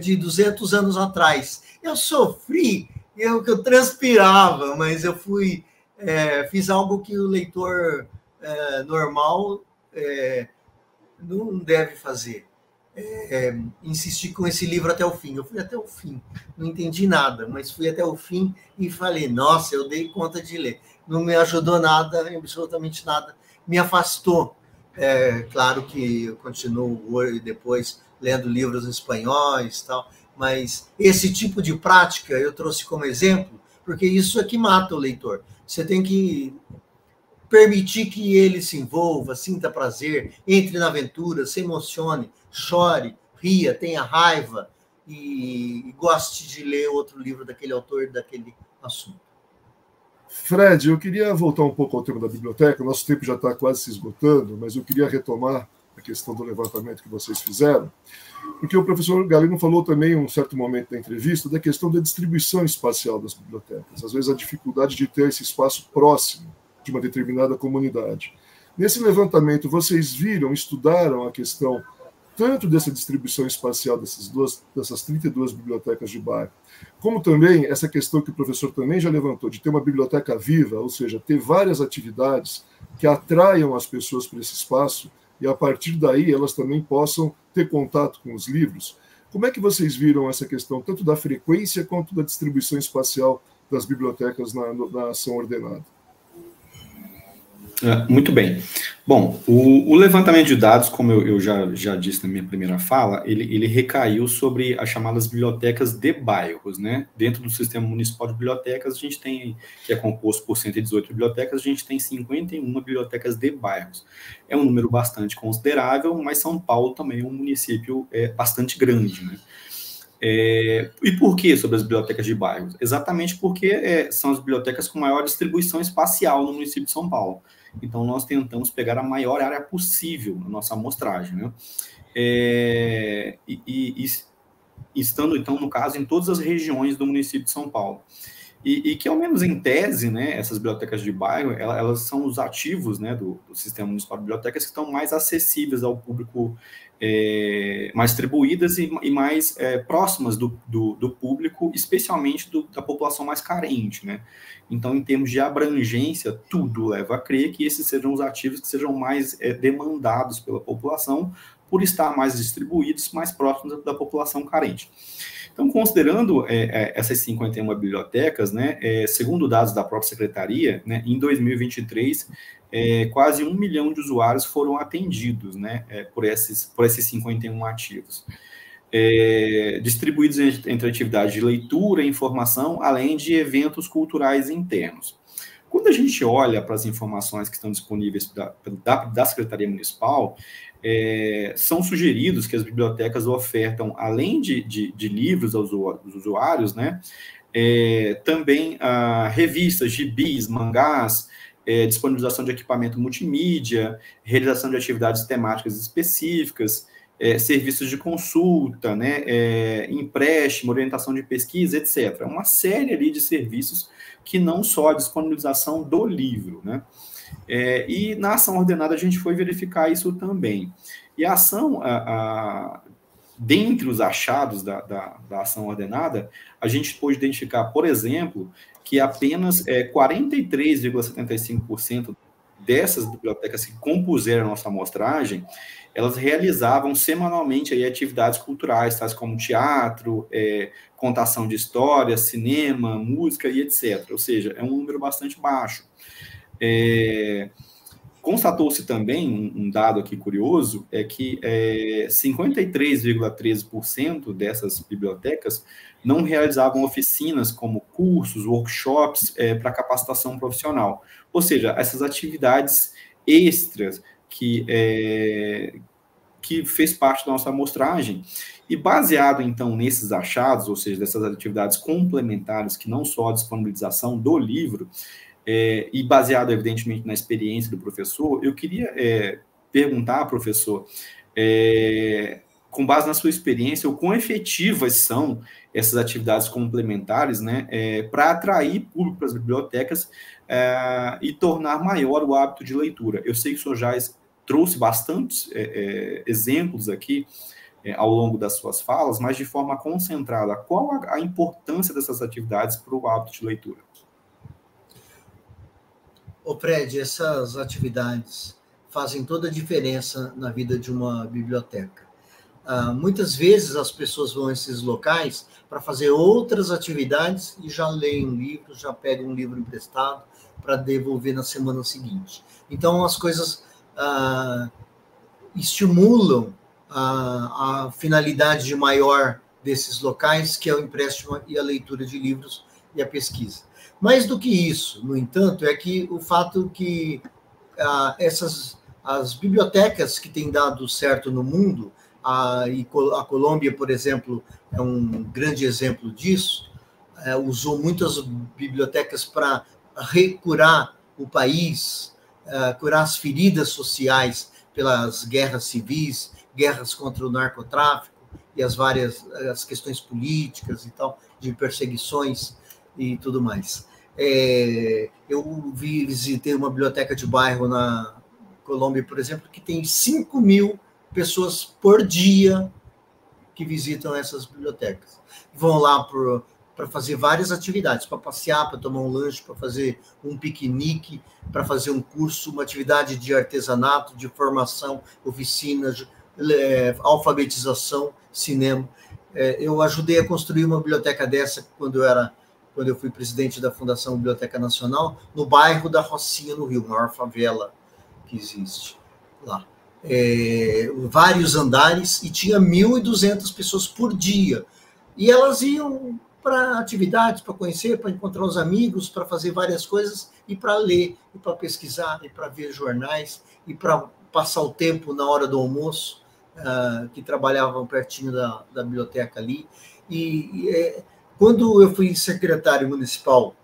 Speaker 3: de 200 anos atrás. Eu sofri, eu transpirava, mas eu fiz algo que o leitor normal não deve fazer. Insistir com esse livro até o fim. Eu fui até o fim, não entendi nada, mas fui até o fim e falei, nossa, eu dei conta de ler. Não me ajudou nada, absolutamente nada, me afastou. Claro que eu continuo depois lendo livros espanhóis e tal, mas esse tipo de prática eu trouxe como exemplo, porque isso é que mata o leitor. Você tem que permitir que ele se envolva, sinta prazer, entre na aventura, se emocione, chore, ria, tenha raiva e goste de ler outro livro daquele autor, daquele assunto.
Speaker 2: Fred, eu queria voltar um pouco ao tema da biblioteca. Nosso tempo já está quase se esgotando, mas eu queria retomar a questão do levantamento que vocês fizeram, porque o professor Galeno falou também, em um certo momento da entrevista, da questão da distribuição espacial das bibliotecas. Às vezes, a dificuldade de ter esse espaço próximo de uma determinada comunidade. Nesse levantamento, vocês estudaram a questão tanto dessa distribuição espacial dessas 32 bibliotecas de bairro, como também essa questão que o professor também já levantou, de ter uma biblioteca viva, ou seja, ter várias atividades que atraiam as pessoas para esse espaço e, a partir daí, elas também possam ter contato com os livros. Como é que vocês viram essa questão, tanto da frequência quanto da distribuição espacial das bibliotecas na ação ordenada?
Speaker 4: Muito bem. Bom, o levantamento de dados, como eu já disse na minha primeira fala, ele recaiu sobre as chamadas bibliotecas de bairros, né? Dentro do Sistema Municipal de Bibliotecas, a gente tem, que é composto por 118 bibliotecas, a gente tem 51 bibliotecas de bairros. É um número bastante considerável, mas São Paulo também é um município bastante grande, né? E por que sobre as bibliotecas de bairros? Exatamente porque são as bibliotecas com maior distribuição espacial no município de São Paulo. Então, nós tentamos pegar a maior área possível na nossa amostragem, né? Estando, então, no caso, em todas as regiões do município de São Paulo. E que, ao menos em tese, né, essas bibliotecas de bairro, elas são os ativos, né, do Sistema Municipal de Bibliotecas que estão mais acessíveis ao público, mais distribuídas e mais próximas do público, especialmente da população mais carente, né? Então, em termos de abrangência, tudo leva a crer que esses sejam os ativos que sejam mais demandados pela população, por estar mais distribuídos, mais próximos da população carente. Então, considerando essas 51 bibliotecas, né, segundo dados da própria Secretaria, né, em 2023, quase 1 milhão de usuários foram atendidos, né, por esses 51 ativos, distribuídos entre atividades de leitura e informação, além de eventos culturais internos. Quando a gente olha para as informações que estão disponíveis da Secretaria Municipal, são sugeridos que as bibliotecas ofertam, além de livros aos usuários, né, também revistas, gibis, mangás, disponibilização de equipamento multimídia, realização de atividades temáticas específicas, serviços de consulta, né, empréstimo, orientação de pesquisa, etc. Uma série ali de serviços que não só a disponibilização do livro, né? E na ação ordenada a gente foi verificar isso também. E a ação, dentre os achados da ação ordenada, a gente pôde identificar, por exemplo, que apenas 43,75% dessas bibliotecas que compuseram a nossa amostragem, elas realizavam semanalmente aí atividades culturais, tais como teatro, contação de histórias, cinema, música e etc. Ou seja, é um número bastante baixo. Constatou-se também, um dado aqui curioso, é que 53,13% dessas bibliotecas não realizavam oficinas como cursos, workshops para capacitação profissional. Ou seja, essas atividades extras que fez parte da nossa amostragem. E baseado, então, nesses achados, ou seja, dessas atividades complementares, que não só a disponibilização do livro, e baseado, evidentemente, na experiência do professor, eu queria perguntar, professor, com base na sua experiência, o quão efetivas são essas atividades complementares, né, para atrair público para as bibliotecas e tornar maior o hábito de leitura. Eu sei que o senhor já trouxe bastantes exemplos aqui ao longo das suas falas, mas de forma concentrada. Qual a importância dessas atividades para o hábito de leitura?
Speaker 3: Fred, essas atividades fazem toda a diferença na vida de uma biblioteca. Muitas vezes as pessoas vão a esses locais para fazer outras atividades e já leem um livro, já pegam um livro emprestado para devolver na semana seguinte. Então, as coisas estimulam a finalidade maior desses locais, que é o empréstimo e a leitura de livros e a pesquisa. Mais do que isso, no entanto, é que o fato que as bibliotecas que têm dado certo no mundo, e a Colômbia, por exemplo, é um grande exemplo disso, usou muitas bibliotecas para recurar o país, curar as feridas sociais pelas guerras civis, guerras contra o narcotráfico e as questões políticas e tal, de perseguições e tudo mais. Eu visitei uma biblioteca de bairro na Colômbia, por exemplo, que tem 5.000 pessoas por dia que visitam essas bibliotecas. Vão lá para fazer várias atividades, para passear, para tomar um lanche, para fazer um piquenique, para fazer um curso, uma atividade de artesanato, de formação, oficinas, alfabetização, cinema. Eu ajudei a construir uma biblioteca dessa quando eu fui presidente da Fundação Biblioteca Nacional, no bairro da Rocinha, no Rio, maior favela que existe lá. Vários andares, e tinha 1.200 pessoas por dia. E elas iam para atividades, para conhecer, para encontrar os amigos, para fazer várias coisas, e para ler, e para pesquisar, e para ver jornais, e para passar o tempo na hora do almoço, que trabalhavam pertinho da biblioteca ali. Quando eu fui secretário municipal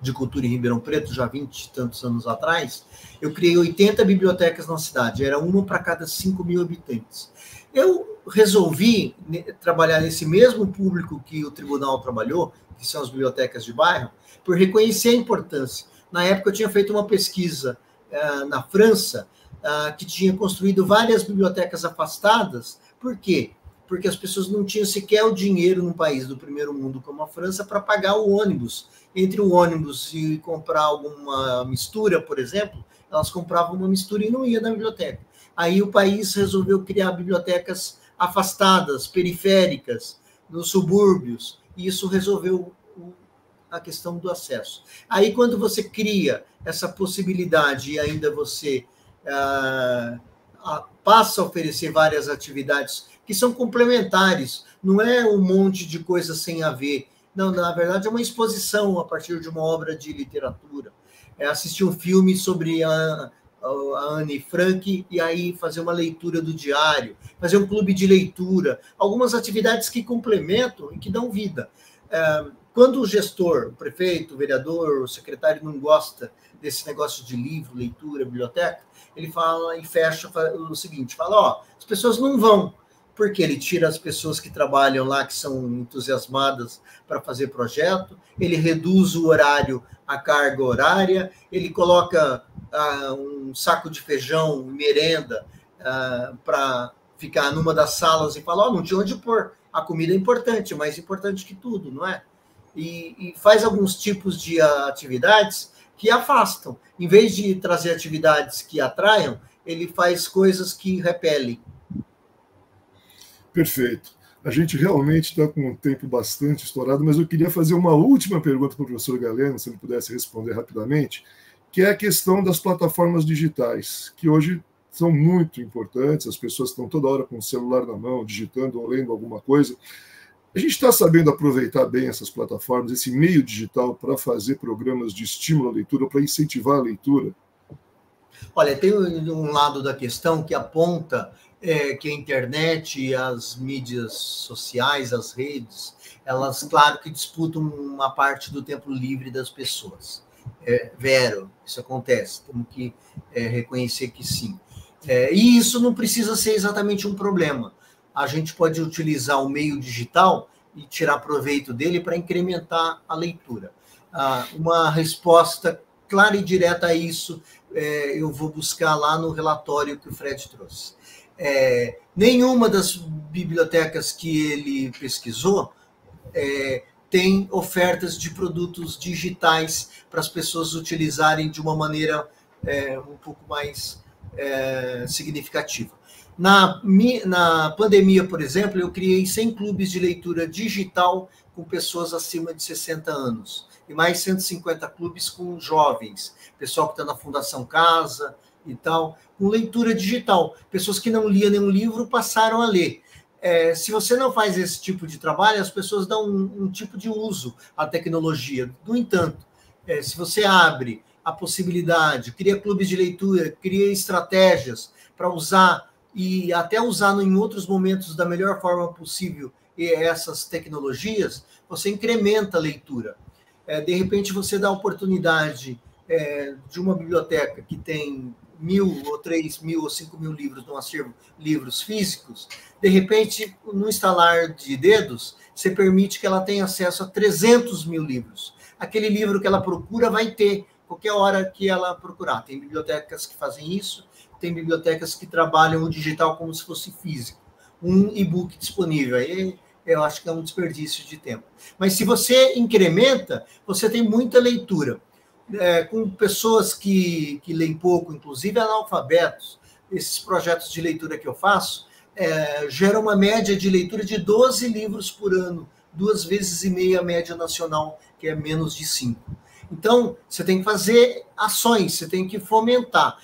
Speaker 3: de Cultura em Ribeirão Preto, já 20 e tantos anos atrás, eu criei 80 bibliotecas na cidade, era uma para cada 5.000 habitantes. Eu resolvi trabalhar nesse mesmo público que o tribunal trabalhou, que são as bibliotecas de bairro, por reconhecer a importância. Na época, eu tinha feito uma pesquisa na França, que tinha construído várias bibliotecas afastadas. Por quê? Porque as pessoas não tinham sequer o dinheiro num país do primeiro mundo como a França para pagar o ônibus. Entre o ônibus e comprar alguma mistura, por exemplo, elas compravam uma mistura e não iam na biblioteca. Aí o país resolveu criar bibliotecas afastadas, periféricas, nos subúrbios, e isso resolveu a questão do acesso. Aí, quando você cria essa possibilidade e ainda você passa a oferecer várias atividades que são complementares, não é um monte de coisas sem a ver. Não, na verdade, é uma exposição a partir de uma obra de literatura. Assistir um filme sobre a Anne Frank e aí fazer uma leitura do diário, fazer um clube de leitura, algumas atividades que complementam e que dão vida. Quando o gestor, o prefeito, o vereador, o secretário não gosta desse negócio de livro, leitura, biblioteca, ele fala e fecha o seguinte, fala, ó, as pessoas não vão, porque ele tira as pessoas que trabalham lá, que são entusiasmadas para fazer projeto, ele reduz o horário, a carga horária, ele coloca um saco de feijão, merenda, para ficar numa das salas e fala, ó, não tinha onde pôr, a comida é importante, mais importante que tudo, não é? E faz alguns tipos de atividades que afastam. Em vez de trazer atividades que atraiam, ele faz coisas que repelem.
Speaker 2: Perfeito. A gente realmente está com um tempo bastante estourado, mas eu queria fazer uma última pergunta para o professor Galeno, se ele pudesse responder rapidamente, que é a questão das plataformas digitais, que hoje são muito importantes, as pessoas estão toda hora com o celular na mão, digitando ou lendo alguma coisa. A gente está sabendo aproveitar bem essas plataformas, esse meio digital, para fazer programas de estímulo à leitura, para incentivar a leitura?
Speaker 3: Olha, tem um lado da questão que aponta que a internet e as mídias sociais, as redes, elas, claro, que disputam uma parte do tempo livre das pessoas. Vero, isso acontece, temos que reconhecer que sim. E isso não precisa ser exatamente um problema. A gente pode utilizar o meio digital e tirar proveito dele para incrementar a leitura. Uma resposta clara e direta a isso, eu vou buscar lá no relatório que o Fred trouxe. Nenhuma das bibliotecas que ele pesquisou tem ofertas de produtos digitais para as pessoas utilizarem de uma maneira um pouco mais significativa. Na pandemia, por exemplo, eu criei 100 clubes de leitura digital com pessoas acima de 60 anos e mais 150 clubes com jovens, pessoal que está na Fundação Casa e tal, com leitura digital. Pessoas que não liam nenhum livro passaram a ler. Se você não faz esse tipo de trabalho, as pessoas dão um tipo de uso à tecnologia. No entanto, se você abre a possibilidade, cria clubes de leitura, cria estratégias para usar e até usar em outros momentos da melhor forma possível essas tecnologias, você incrementa a leitura. De repente, você dá a oportunidade de uma biblioteca que tem 1.000 ou 3.000 ou 5.000 livros no acervo, livros físicos, de repente, no estalar de dedos, você permite que ela tenha acesso a 300.000 livros. Aquele livro que ela procura vai ter qualquer hora que ela procurar. Tem bibliotecas que fazem isso, tem bibliotecas que trabalham o digital como se fosse físico. Um e-book disponível. Aí eu acho que é um desperdício de tempo. Mas se você incrementa, você tem muita leitura. Com pessoas que leem pouco, inclusive analfabetos, esses projetos de leitura que eu faço, geram uma média de leitura de 12 livros por ano, 2,5 vezes a média nacional, que é menos de 5. Então, você tem que fazer ações, você tem que fomentar.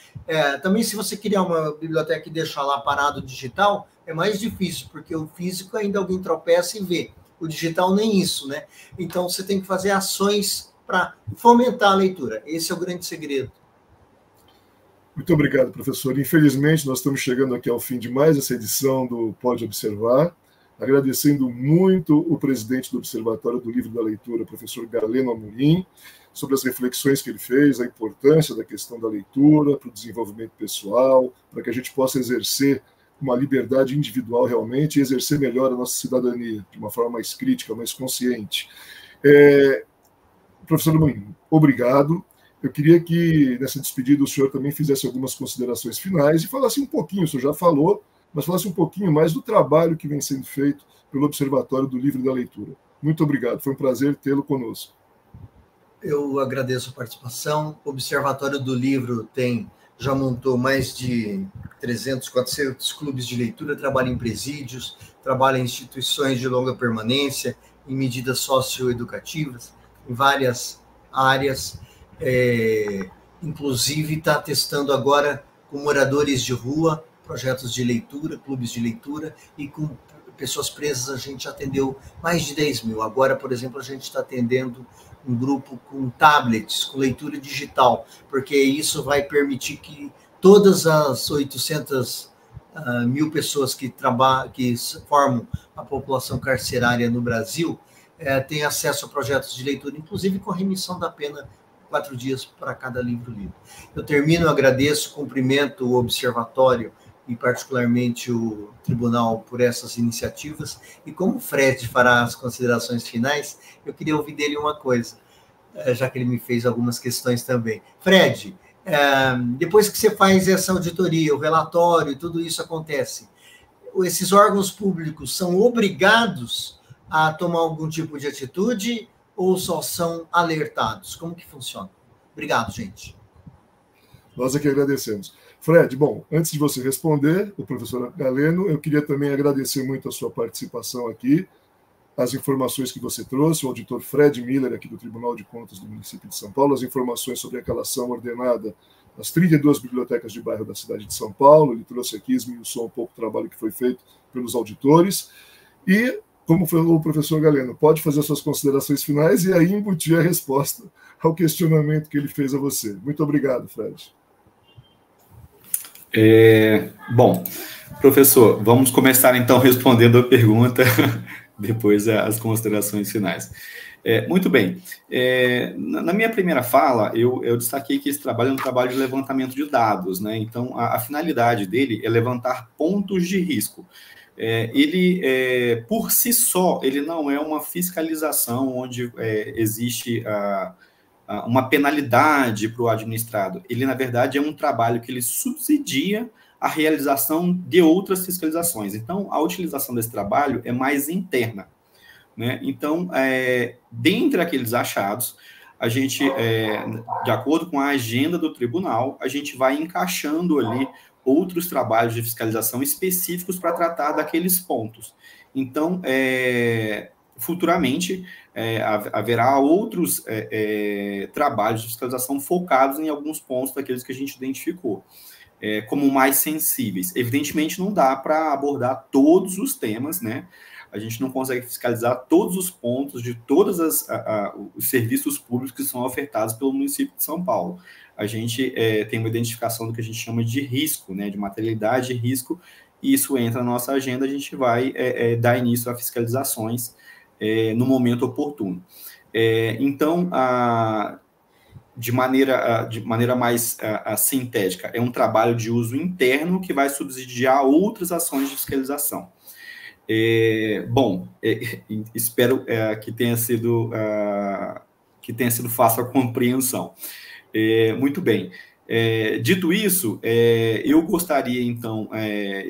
Speaker 3: Também, se você criar uma biblioteca e deixar lá parado digital, é mais difícil, porque o físico ainda alguém tropeça e vê. O digital nem isso, né? Então, você tem que fazer ações para fomentar a leitura. Esse é o grande segredo.
Speaker 2: Muito obrigado, professor. Infelizmente, nós estamos chegando aqui ao fim de mais essa edição do Pode Observar. Agradecendo muito o presidente do Observatório do Livro e da Leitura, professor Galeno Amorim, sobre as reflexões que ele fez, a importância da questão da leitura para o desenvolvimento pessoal, para que a gente possa exercer uma liberdade individual realmente e exercer melhor a nossa cidadania, de uma forma mais crítica, mais consciente. Professor Amorim, obrigado. Eu queria que, nessa despedida, o senhor também fizesse algumas considerações finais e falasse um pouquinho, o senhor já falou, mas falasse um pouquinho mais do trabalho que vem sendo feito pelo Observatório do Livro e da Leitura. Muito obrigado, foi um prazer tê-lo conosco.
Speaker 3: Eu agradeço a participação. O Observatório do Livro já montou mais de 300, 400 clubes de leitura, trabalha em presídios, trabalha em instituições de longa permanência, em medidas socioeducativas, em várias áreas. Inclusive, está testando agora com moradores de rua, projetos de leitura, clubes de leitura, e com pessoas presas a gente atendeu mais de 10.000. Agora, por exemplo, a gente está atendendo um grupo com tablets, com leitura digital, porque isso vai permitir que todas as 800.000 pessoas que formam a população carcerária no Brasil tem acesso a projetos de leitura, inclusive com remissão da pena 4 dias para cada livro lido. Eu termino, agradeço, cumprimento o Observatório e particularmente o Tribunal por essas iniciativas, e como o Fred fará as considerações finais, eu queria ouvir dele uma coisa, já que ele me fez algumas questões também. Fred, depois que você faz essa auditoria, o relatório, tudo isso acontece, esses órgãos públicos são obrigados a tomar algum tipo de atitude ou só são alertados? Como que funciona? Obrigado, gente.
Speaker 2: Nós aqui agradecemos. Fred, bom, antes de você responder, o professor Galeno, eu queria também agradecer muito a sua participação aqui, as informações que você trouxe, o auditor Fred Miller, aqui do Tribunal de Contas do município de São Paulo, as informações sobre aquela ação ordenada nas 32 bibliotecas de bairro da cidade de São Paulo, ele trouxe aqui, esmiuçou um pouco o trabalho que foi feito pelos auditores, e, como falou o professor Galeno, pode fazer as suas considerações finais e aí embutir a resposta ao questionamento que ele fez a você. Muito obrigado, Fred.
Speaker 4: Bom, professor, vamos começar então respondendo a pergunta, depois as considerações finais. Muito bem. Na minha primeira fala, eu destaquei que esse trabalho é um trabalho de levantamento de dados, né? Então, a finalidade dele é levantar pontos de risco. Ele, por si só, ele não é uma fiscalização onde existe uma penalidade para o administrado. Ele, na verdade, é um trabalho que ele subsidia a realização de outras fiscalizações. Então, a utilização desse trabalho é mais interna, né? Então, dentre aqueles achados, a gente, de acordo com a agenda do tribunal, a gente vai encaixando ali outros trabalhos de fiscalização específicos para tratar daqueles pontos. Então, futuramente, haverá outros trabalhos de fiscalização focados em alguns pontos daqueles que a gente identificou, como mais sensíveis. Evidentemente, não dá para abordar todos os temas, né? A gente não consegue fiscalizar todos os pontos de todos os serviços públicos que são ofertados pelo município de São Paulo. A gente tem uma identificação do que a gente chama de risco, né, de materialidade e risco, e isso entra na nossa agenda, a gente vai dar início a fiscalizações no momento oportuno. Então, de maneira mais sintética, é um trabalho de uso interno que vai subsidiar outras ações de fiscalização. Bom, espero que tenha sido fácil a compreensão. Muito bem. Dito isso, eu gostaria, então,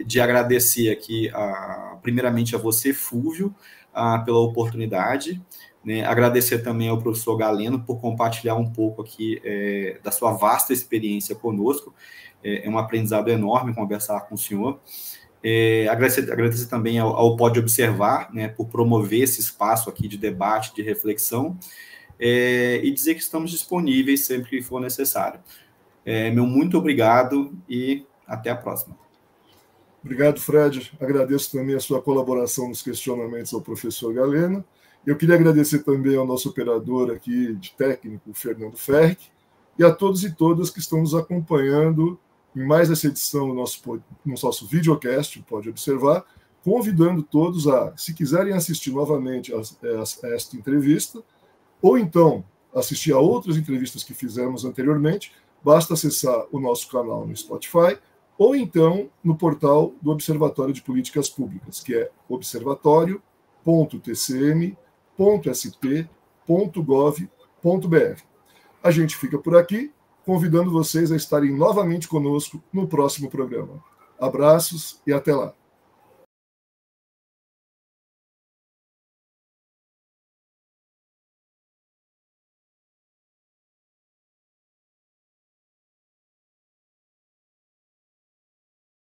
Speaker 4: de agradecer aqui, primeiramente, a você, Fúvio, pela oportunidade, né? Agradecer também ao professor Galeno por compartilhar um pouco aqui da sua vasta experiência conosco. É um aprendizado enorme conversar com o senhor. Agradecer também ao Pode Observar, né, por promover esse espaço aqui de debate, de reflexão, e dizer que estamos disponíveis sempre que for necessário. Meu muito obrigado e até a próxima.
Speaker 2: Obrigado, Fred. Agradeço também a sua colaboração nos questionamentos ao professor Galeno. Eu queria agradecer também ao nosso operador aqui de técnico, Fernando Ferri, e a todos e todas que estão nos acompanhando em mais essa edição do nosso videocast, Pode Observar, convidando todos a, se quiserem assistir novamente a esta entrevista, ou então assistir a outras entrevistas que fizemos anteriormente, basta acessar o nosso canal no Spotify, ou então no portal do Observatório de Políticas Públicas, que é observatório.tcm.sp.gov.br. A gente fica por aqui, convidando vocês a estarem novamente conosco no próximo programa. Abraços e até lá.